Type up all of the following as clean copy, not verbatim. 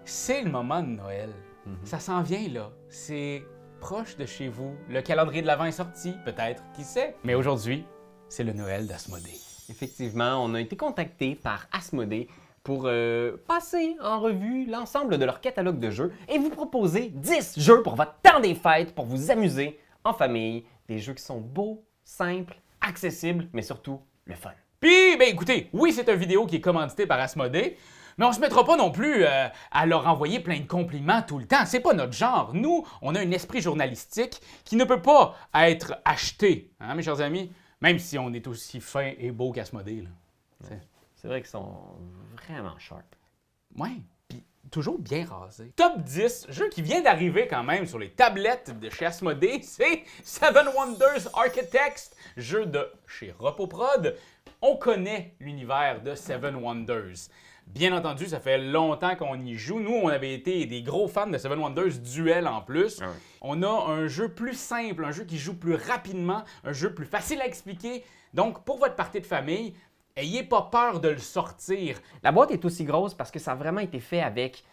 C'est le moment de Noël. Ça s'en vient, là. C'est proche de chez vous. Le calendrier de l'Avent est sorti, peut-être, qui sait. Mais aujourd'hui, c'est le Noël d'Asmodée. Effectivement, on a été contacté par Asmodée pour passer en revue l'ensemble de leur catalogue de jeux et vous proposer 10 jeux pour votre temps des fêtes, pour vous amuser en famille. Des jeux qui sont beaux, simples, accessibles, mais surtout le fun. Puis, ben écoutez, oui, c'est une vidéo qui est commanditée par Asmodée, mais on se mettra pas non plus à leur envoyer plein de compliments tout le temps. C'est pas notre genre. Nous, on a un esprit journalistique qui ne peut pas être acheté, hein, mes chers amis? Même si on est aussi fin et beau qu'Asmodée, là. C'est vrai qu'ils sont vraiment sharp. Ouais, puis toujours bien rasés. Top 10, jeu qui vient d'arriver quand même sur les tablettes de chez Asmodée, c'est Seven Wonders Architects, jeu de chez Repoprod. On connaît l'univers de Seven Wonders. Bien entendu, ça fait longtemps qu'on y joue. Nous, on avait été des gros fans de Seven Wonders Duel en plus. Ah oui. On a un jeu plus simple, un jeu qui joue plus rapidement, un jeu plus facile à expliquer. Donc, pour votre partie de famille, ayez pas peur de le sortir. La boîte est aussi grosse parce que ça a vraiment été fait avec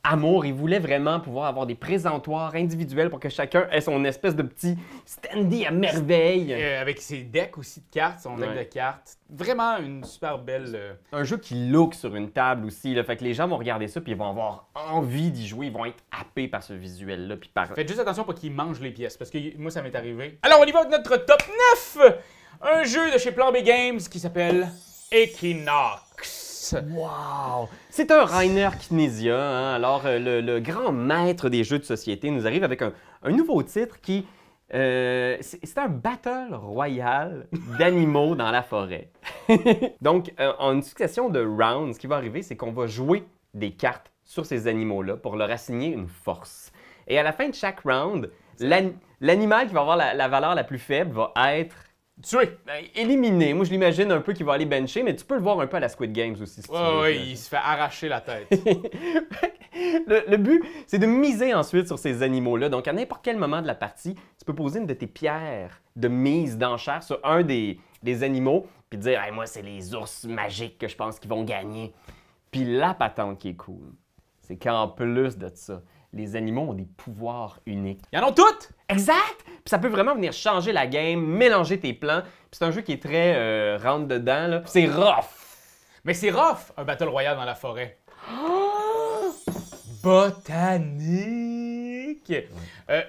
amour. Ils voulaient vraiment pouvoir avoir des présentoirs individuels pour que chacun ait son espèce de petit standy à merveille. Avec ses decks aussi de cartes, son deck de cartes. Vraiment une super belle... Un jeu qui look sur une table aussi. Là. Fait que les gens vont regarder ça puis ils vont avoir envie d'y jouer. Ils vont être happés par ce visuel-là. Faites juste attention pour qu'ils mangent les pièces parce que moi, ça m'est arrivé. Alors, on y va avec notre top 9! Un jeu de chez Plan B Games qui s'appelle Equinox. Wow! C'est un Rainer Knizia, hein? Alors le grand maître des jeux de société nous arrive avec un nouveau titre qui... c'est un battle royal d'animaux dans la forêt. Donc, en une succession de rounds, ce qui va arriver, c'est qu'on va jouer des cartes sur ces animaux-là pour leur assigner une force. Et à la fin de chaque round, l'animal qui va avoir la valeur la plus faible va être... tué! Éliminé. Moi, je l'imagine un peu qu'il va aller bencher, mais tu peux le voir un peu à la Squid Games aussi. Si tu veux, oui, il se fait arracher la tête. le but, c'est de miser ensuite sur ces animaux-là. Donc, à n'importe quel moment de la partie, tu peux poser une de tes pierres de mise d'enchère sur un des animaux, puis te dire hey, « moi, c'est les ours magiques que je pense qu'ils vont gagner. » Puis la patente qui est cool, c'est qu'en plus de ça, les animaux ont des pouvoirs uniques. Ils en ont toutes! Exact! Puis ça peut vraiment venir changer la game, mélanger tes plans. Puis c'est un jeu qui est très rentre-dedans, là. C'est rough! Mais c'est rough, un Battle Royale dans la forêt. Botanique!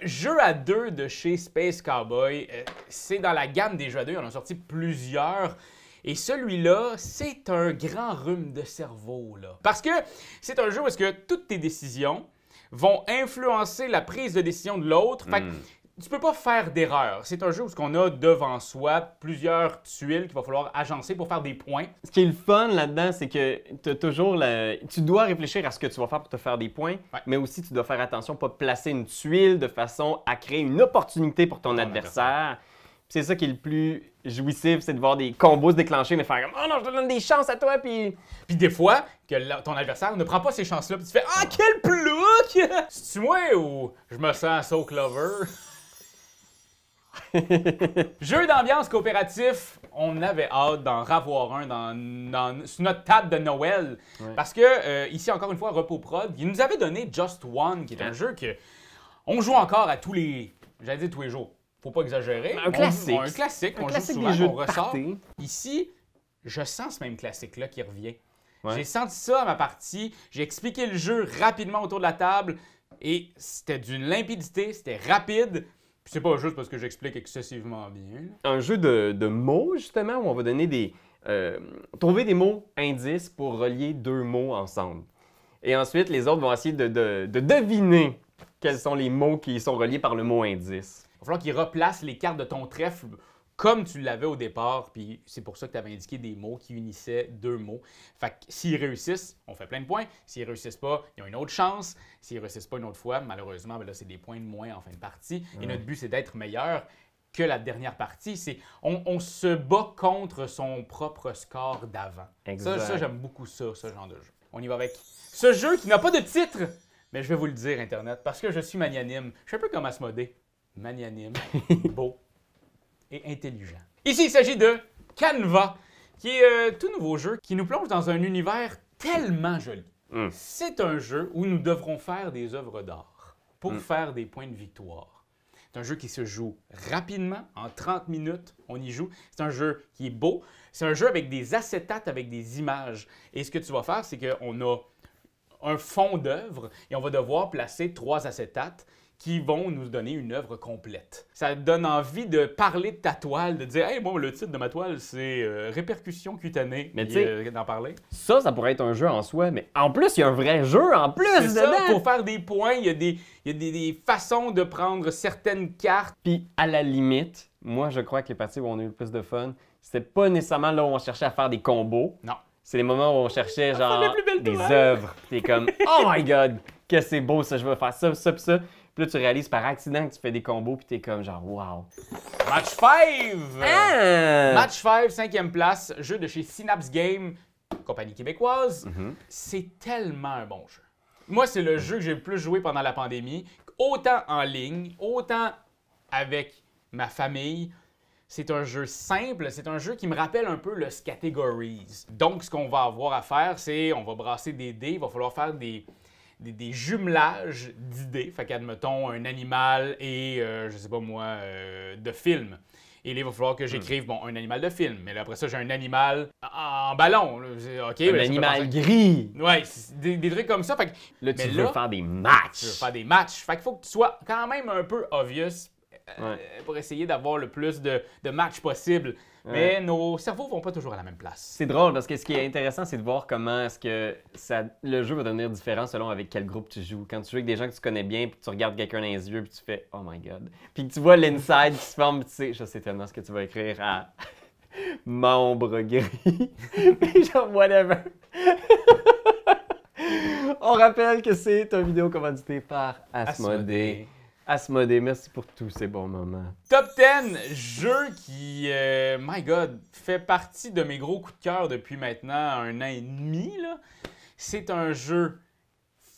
Jeu à deux de chez Space Cowboy. C'est dans la gamme des jeux à deux, on en a sorti plusieurs. Et celui-là, c'est un grand rhume de cerveau, là. Parce que c'est un jeu où est-ce que toutes tes décisions vont influencer la prise de décision de l'autre. Fait que tu peux pas faire d'erreur. C'est un jeu où on a devant soi plusieurs tuiles qu'il va falloir agencer pour faire des points. Ce qui est le fun là-dedans, c'est que tu dois réfléchir à ce que tu vas faire pour te faire des points, mais aussi tu dois faire attention pas placer une tuile de façon à créer une opportunité pour ton adversaire. C'est ça qui est le plus jouissif, c'est de voir des combos se déclencher, mais faire comme « Oh non, je te donne des chances à toi! » Puis des fois, que ton adversaire ne prend pas ces chances-là, puis tu fais « Ah, quel plouc! C'est-tu moi ou je me sens so clever? » Jeu d'ambiance coopératif, on avait hâte d'en ravoir un sur notre table de Noël. Ouais. Parce que, ici, encore une fois, Repoprod, il nous avait donné Just One, qui est un jeu que on joue encore à tous les... J'allais dire tous les jours. Faut pas exagérer. Un classique. Un classique qu'on joue souvent, qu'on ressort. Ici, je sens ce même classique-là qui revient. Ouais. J'ai senti ça à ma partie. J'ai expliqué le jeu rapidement autour de la table et c'était d'une limpidité, c'était rapide. Puis c'est pas juste parce que j'explique excessivement bien. Un jeu de mots, justement, où on va donner trouver des mots indices pour relier deux mots ensemble. Et ensuite, les autres vont essayer de deviner quels sont les mots qui sont reliés par le mot indice. Il va falloir qu'ils replacent les cartes de ton trèfle comme tu l'avais au départ, puis c'est pour ça que tu avais indiqué des mots qui unissaient deux mots. Fait que s'ils réussissent, on fait plein de points. S'ils réussissent pas, ils ont une autre chance. S'ils réussissent pas une autre fois, malheureusement, ben là, c'est des points de moins en fin de partie. Et notre but, c'est d'être meilleur que la dernière partie. On se bat contre son propre score d'avant. Ça j'aime beaucoup ça, ce genre de jeu. On y va avec ce jeu qui n'a pas de titre, mais je vais vous le dire, Internet, parce que je suis magnanime. Je suis un peu comme Asmodée. Magnanime, beau et intelligent. Ici, il s'agit de Canva, qui est un tout nouveau jeu qui nous plonge dans un univers tellement joli. C'est un jeu où nous devrons faire des œuvres d'art pour faire des points de victoire. C'est un jeu qui se joue rapidement, en 30 minutes, on y joue. C'est un jeu qui est beau. C'est un jeu avec des acétates, avec des images. Et ce que tu vas faire, c'est qu'on a un fond d'œuvre et on va devoir placer 3 acétates qui vont nous donner une œuvre complète. Ça donne envie de parler de ta toile, de dire « Hey, moi, le titre de ma toile, c'est Répercussion cutanée », mais tu sais, d'en parler. Ça pourrait être un jeu en soi, mais en plus, il y a un vrai jeu en plus C'est ça, dedans! pour faire des points, il y a des façons de prendre certaines cartes. Puis, à la limite, moi, je crois que les parties où on a eu le plus de fun, c'était pas nécessairement là où on cherchait à faire des combos. Non. C'est les moments où on cherchait, genre, la plus belle des toile. œuvres. T'es comme « Oh my God! Que c'est beau ça, je veux faire ça, ça, puis ça. » Puis là, tu réalises par accident que tu fais des combos, puis t'es comme genre « Wow! » Match 5! Ah! Match 5, 5e place, jeu de chez Synapse Games, compagnie québécoise. C'est tellement un bon jeu. Moi, c'est le jeu que j'ai le plus joué pendant la pandémie, autant en ligne, autant avec ma famille. C'est un jeu simple, c'est un jeu qui me rappelle un peu le Categories. Donc, ce qu'on va avoir à faire, c'est on va brasser des dés, il va falloir faire des jumelages d'idées. Fait qu'admettons un animal et, je sais pas moi, de film. Et là, il va falloir que j'écrive, bon, un animal de film. Mais là, après ça, j'ai un animal en ballon. Là. OK, Un animal gris! Ouais, des trucs comme ça. Fait que, Là, tu mais veux faire des matchs! tu veux faire des matchs. Fait qu'il faut que tu sois quand même un peu obvious pour essayer d'avoir le plus de matchs possible. Mais nos cerveaux vont pas toujours à la même place. C'est drôle parce que ce qui est intéressant, c'est de voir comment est-ce que le jeu va devenir différent selon avec quel groupe tu joues. Quand tu joues avec des gens que tu connais bien, puis tu regardes quelqu'un dans les yeux, puis tu fais « Oh my God ». Puis tu vois l'inside qui se forme, puis tu sais, je sais tellement ce que tu vas écrire à membre gris. Puis genre, whatever. On rappelle que c'est une vidéo commanditée par Asmodée. Asmodée, merci pour tous ces bons moments. Top 10, jeu qui, my God, fait partie de mes gros coups de cœur depuis maintenant 1 an et demi. C'est un jeu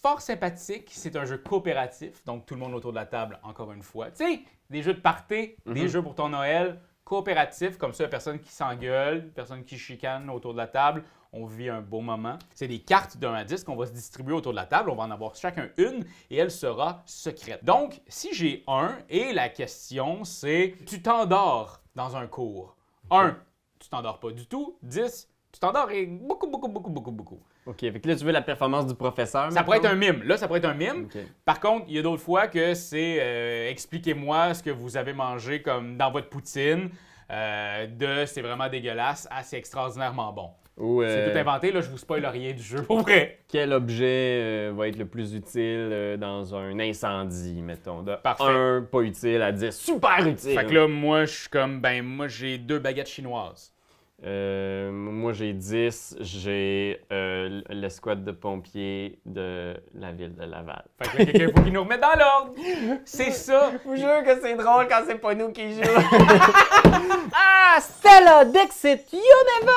fort sympathique, c'est un jeu coopératif, donc tout le monde autour de la table, encore une fois. Tu sais, des jeux de party, des jeux pour ton Noël, coopératif, comme ça, personne qui s'engueule, personne qui chicane autour de la table. On vit un beau moment. C'est des cartes d'1 à 10 qu'on va se distribuer autour de la table. On va en avoir chacun une et elle sera secrète. Donc, si j'ai 1 et la question c'est tu t'endors dans un cours. 1, tu t'endors pas du tout. 10, tu t'endors et beaucoup. OK, fait que là, tu veux la performance du professeur. Ça pourrait être un mime. Là, ça pourrait être un mime. OK. Par contre, il y a d'autres fois que c'est expliquez-moi ce que vous avez mangé comme dans votre poutine. C'est vraiment dégueulasse à c'est extraordinairement bon. C'est tout inventé, là, je vous spoil rien du jeu, pour vrai. Quel objet va être le plus utile dans un incendie, mettons? De Parfait. 1, pas utile, à 10, super utile! Fait que là, moi, je suis comme, moi, j'ai 2 baguettes chinoises. Moi, j'ai 10, j'ai l'escouade de pompiers de la ville de Laval. Fait que là, quelqu'un faut qu'il nous remette dans l'ordre. C'est ça. Je vous jure que c'est drôle quand c'est pas nous qui jouons. Ah! Stella Dixit Universe!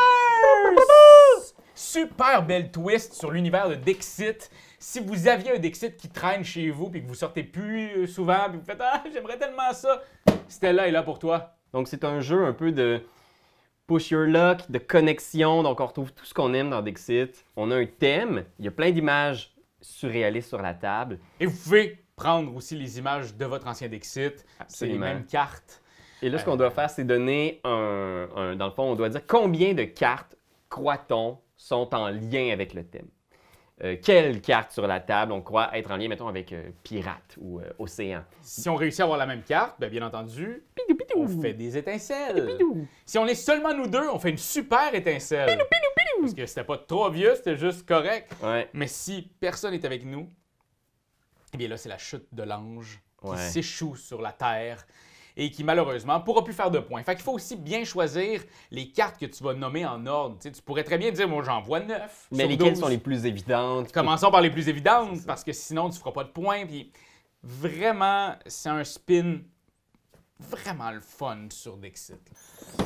Super belle twist sur l'univers de Dixit. Si vous aviez un Dixit qui traîne chez vous puis que vous sortez plus souvent puis vous faites « Ah, j'aimerais tellement ça! » Stella est là pour toi. Donc, c'est un jeu un peu de push your luck, de connexion. Donc, on retrouve tout ce qu'on aime dans Dixit. On a un thème. Il y a plein d'images surréalistes sur la table. Et vous pouvez prendre aussi les images de votre ancien Dixit. C'est les Absolument. mêmes cartes. Et là, ce qu'on doit faire, c'est donner dans le fond, on doit dire combien de cartes, croit-on, sont en lien avec le thème. Quelles cartes sur la table on croit être en lien, mettons, avec pirate ou océan. Si on réussit à avoir la même carte, bien entendu, on fait des étincelles. Si on est seulement nous deux, on fait une super étincelle. Parce que c'était pas trop vieux, c'était juste correct. Ouais. Mais si personne n'est avec nous, eh bien là, c'est la chute de l'ange qui s'échoue sur la terre et qui, malheureusement, pourra plus faire de points. Fait qu'il faut aussi bien choisir les cartes que tu vas nommer en ordre. Tu pourrais très bien dire, moi, j'en vois 9. Mais sur lesquelles 12. sont les plus évidentes? Commençons par les plus évidentes, parce que sinon, tu feras pas de points. Puis vraiment, c'est un spin vraiment le fun sur Dixit.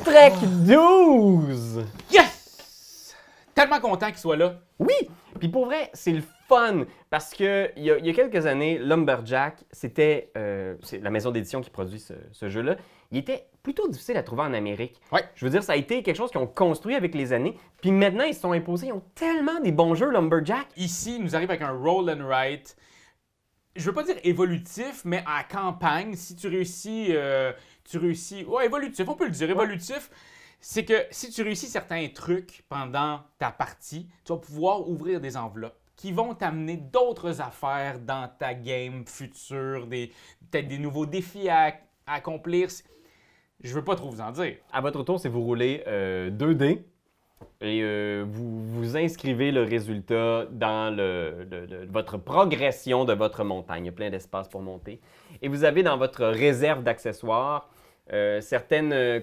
Trek 12! Yes! Tellement content qu'il soit là. Oui! Puis pour vrai, c'est le fun parce que il y a quelques années, Lumberjack, c'est la maison d'édition qui produit ce jeu-là. Il était plutôt difficile à trouver en Amérique. Ouais. Je veux dire, ça a été quelque chose qu'ils ont construit avec les années. Puis maintenant, ils se sont imposés. Ils ont tellement des bons jeux Lumberjack. Ici, il nous arrive avec un roll and write. Je veux pas dire évolutif, mais à campagne, si tu réussis... Ouais, évolutif, on peut le dire, évolutif. C'est que si tu réussis certains trucs pendant ta partie, tu vas pouvoir ouvrir des enveloppes qui vont t'amener d'autres affaires dans ta game future, peut-être des nouveaux défis à accomplir. Je veux pas trop vous en dire. À votre tour, c'est vous roulez 2 dés et vous inscrivez le résultat dans votre progression de votre montagne. Il y a plein d'espace pour monter. Et vous avez dans votre réserve d'accessoires certaines,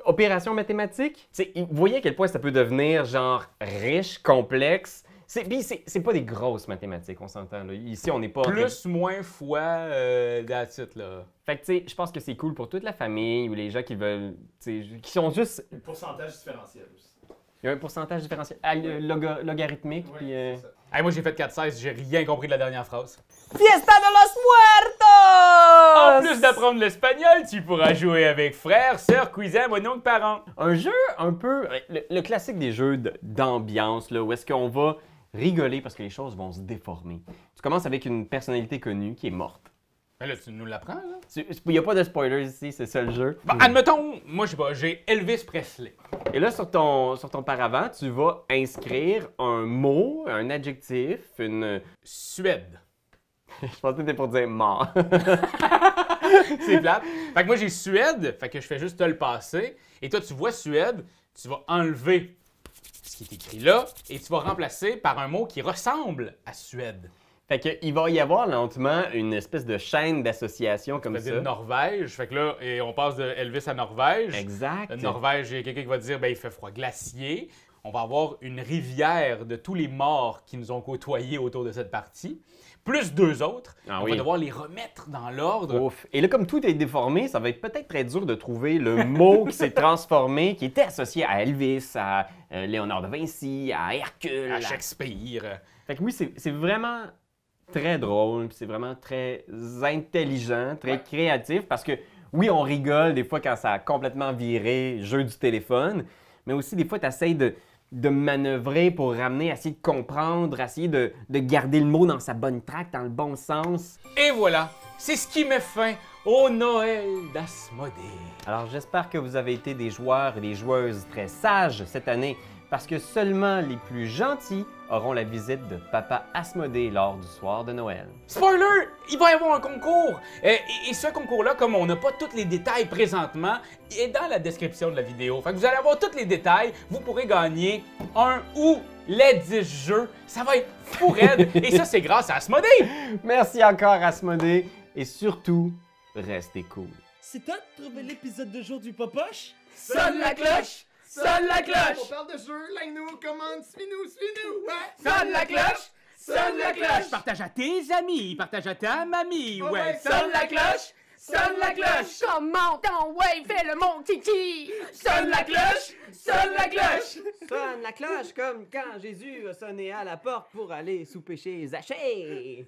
opérations mathématiques. Vous voyez à quel point ça peut devenir genre riche, complexe. Puis c'est pas des grosses mathématiques, on s'entend. Ici, on n'est pas... Plus, moins, fois, that's it, là. Fait que, tu sais, je pense que c'est cool pour toute la famille ou les gens qui veulent... qui sont juste... Le pourcentage différentiel aussi. Il y a un pourcentage différentiel. Logarithmique, Oui, puis... c'est ça. Hey, moi, j'ai fait 4-16, j'ai rien compris de la dernière phrase. Fiesta de los En Muertos! plus d'apprendre l'espagnol, tu pourras jouer avec frère, sœur, cousin, mononcle, parent. Un jeu un peu... Le classique des jeux d'ambiance, là, où est-ce qu'on va rigoler parce que les choses vont se déformer. Tu commences avec une personnalité connue qui est morte. Mais là, tu nous l'apprends, là? Il n'y a pas de spoilers ici, c'est ça le jeu. Bon, admettons, moi, je sais pas, j'ai Elvis Presley. Et là, sur ton paravent, tu vas inscrire un mot, un adjectif, une... Suède. Je pensais que c'était pour dire mort. C'est plate. Fait que moi, j'ai Suède, fait que je fais juste te le passer. Et toi, tu vois Suède, tu vas enlever ce qui est écrit là et tu vas remplacer par un mot qui ressemble à Suède. Fait qu'il va y avoir lentement une espèce de chaîne d'associations comme Ça veut dire ça. Norvège. Fait que là, et on passe de Elvis à Norvège. Exact. Norvège, il y a quelqu'un qui va dire, ben, il fait froid glacier. On va avoir une rivière de tous les morts qui nous ont côtoyés autour de cette partie, plus 2 autres. Ah on oui. va devoir les remettre dans l'ordre. Ouf. Et là, comme tout est déformé, ça va être peut-être très dur de trouver le mot qui s'est transformé, qui était associé à Elvis, à Léonard de Vinci, à Hercule. À Shakespeare. Fait que oui, c'est vraiment très drôle, puis c'est vraiment très intelligent, très créatif, parce que oui, on rigole des fois quand ça a complètement viré jeu du téléphone, mais aussi des fois, tu essaies de manœuvrer pour ramener, essayer de comprendre, essayer de garder le mot dans sa bonne traque, dans le bon sens. Et voilà, c'est ce qui met fin au Noël d'Asmodée. Alors j'espère que vous avez été des joueurs et des joueuses très sages cette année, parce que seulement les plus gentils auront la visite de Papa Asmodée lors du soir de Noël. Spoiler, il va y avoir un concours. Et ce concours-là, comme on n'a pas tous les détails présentement, est dans la description de la vidéo. Fait que vous allez avoir tous les détails. Vous pourrez gagner un ou les 10 jeux. Ça va être fou raide. Et ça, c'est grâce à Asmodée. Merci encore Asmodée et surtout, restez cool. C'est toi de trouver l'épisode de jour du Popoche? Sonne la cloche. Sonne la On cloche. parle de jeu, like-nous, commande, suis-nous, ouais! Sonne la cloche. Sonne la cloche. Partage à tes amis. Partage à ta mamie. Oh ouais, Sonne la cloche. Sonne la cloche. Comment ton ouais, fais le mon kiki! Sonne la cloche. Sonne la cloche. Sonne la cloche comme quand Jésus a sonné à la porte pour aller souper chez Zachée.